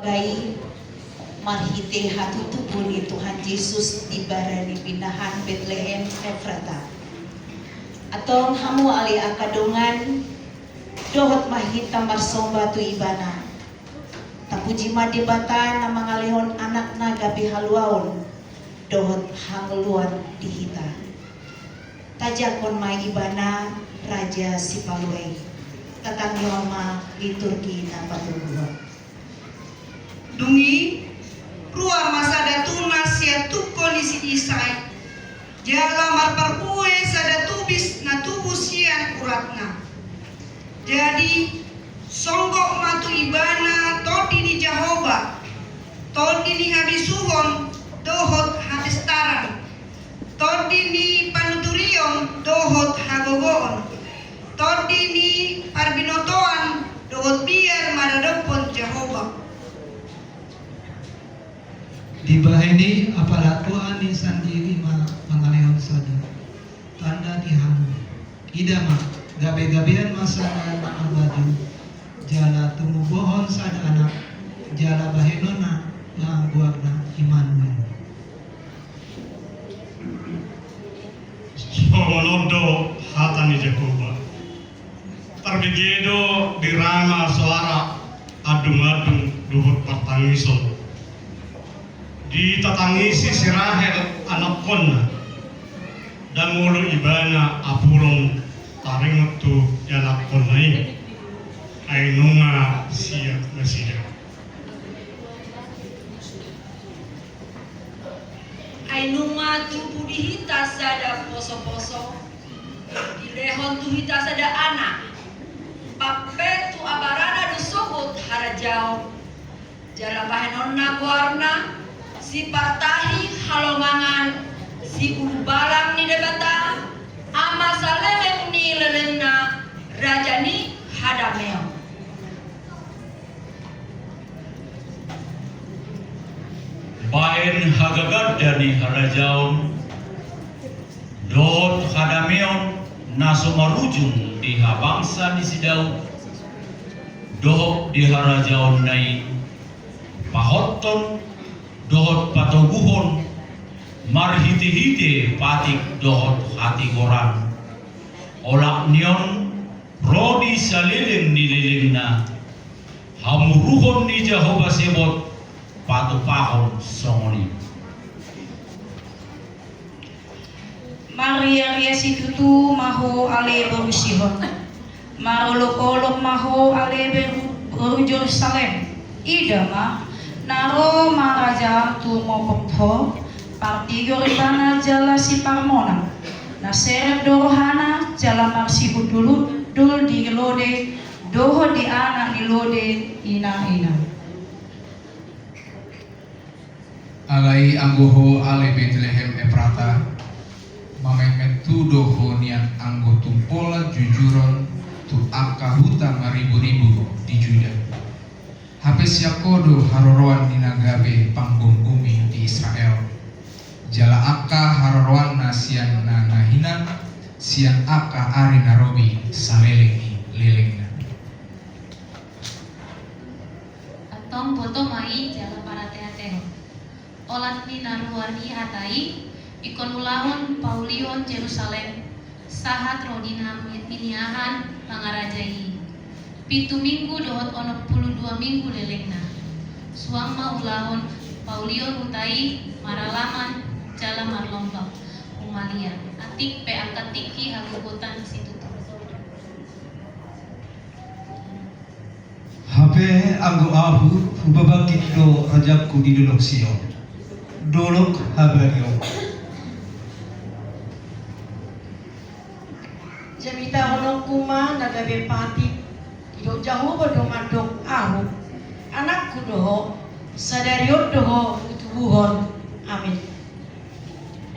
bayi marhite hatutubun ni Tuhan Yesus di barani pinahan Bethlehem Efrata. Atong hamu ali akadongan dohot mahita marsomba tu ibana. Tapuji madebatan na mangalihon anak na gabi haluaon dohot hangluan dihita. Tajakon ma ibana Raja Sipaluai. Tatangyoma liturgi na patubuhan. Dungi rua masada tunas ya tu kondisi isai jala marparpue sada tubis na tubus sian uratna jadi songgok matu ibana todi di Jahoba todi ni habisuhon dohot habestaran todi ni panuturion dohot hagogoon todi ni parbinotoan dohot biar madadopon Jahoba. Di bahini aparat Tuhan ni sandiri mangalehon saja tanda dihamu ida mah gabe-gabean masana abadu jala tumubohon sada anak jala bahenona ngangguagna Immanuel. Somonondo hatani Jakoba tarbigedo dirama suara adung-adung duhut pertangiso ditatangisi si Rahel anak konna dan mulu ibana apulon taringot tu anak konna ini ainunga siap nasida ainunga tubuh dihita sada poso-poso dilehon tu hita sada anak pape tu abarana disebut harajau jala bahenonna guarna si partahi halongangan si balang ni debata ama saleleng ni lelengna raja ni hadameo baen hagagad dari harajaon dot hadameon naso marujung di habangsa ni sidau dohok di harajaon nai pahotton dohot patoguhon marhite-hite patik dohot hati goran olak nion rodi salileng ni lelengna hamuruhon ni Jahoba sebot patupahon songoni. Maria situtu maho ale berusihon marolok-olok maho ale beru Jerusalem ida mah naro maraja tu mopotho partigo ribana jala si parmona na seret dorohana jala marsi dulu dul di lode doho di anak di lode ina alai anggoho ale Bethlehem Efrata mamemet tu doho niat anggo tumpola jujuron tu akahuta maribu-ribu di Juda Habis yakodo haroroan di nagabe panggung bumi di Israel jala akka haroroan na sian na nahinan sian akka ari narobi salelengi lelengna atong boto mai jala para teatero olat ni naruarni hatai ikon ulahon Paulion Jerusalem sahat rodina miniahan pangarajai pitu minggu dohot onok 22 minggu lelengna suang maulahon Paulion utai maralaman jala marlombak umalia atik pe angkat tiki hagugutan situ Habe anggo ahu hubabakit do rajabku di dolok sio dolok habario Jamita honong kuma nagabe pati Idok Jahoba do madok ahu anakku doho sadariot doho utubuhon amin.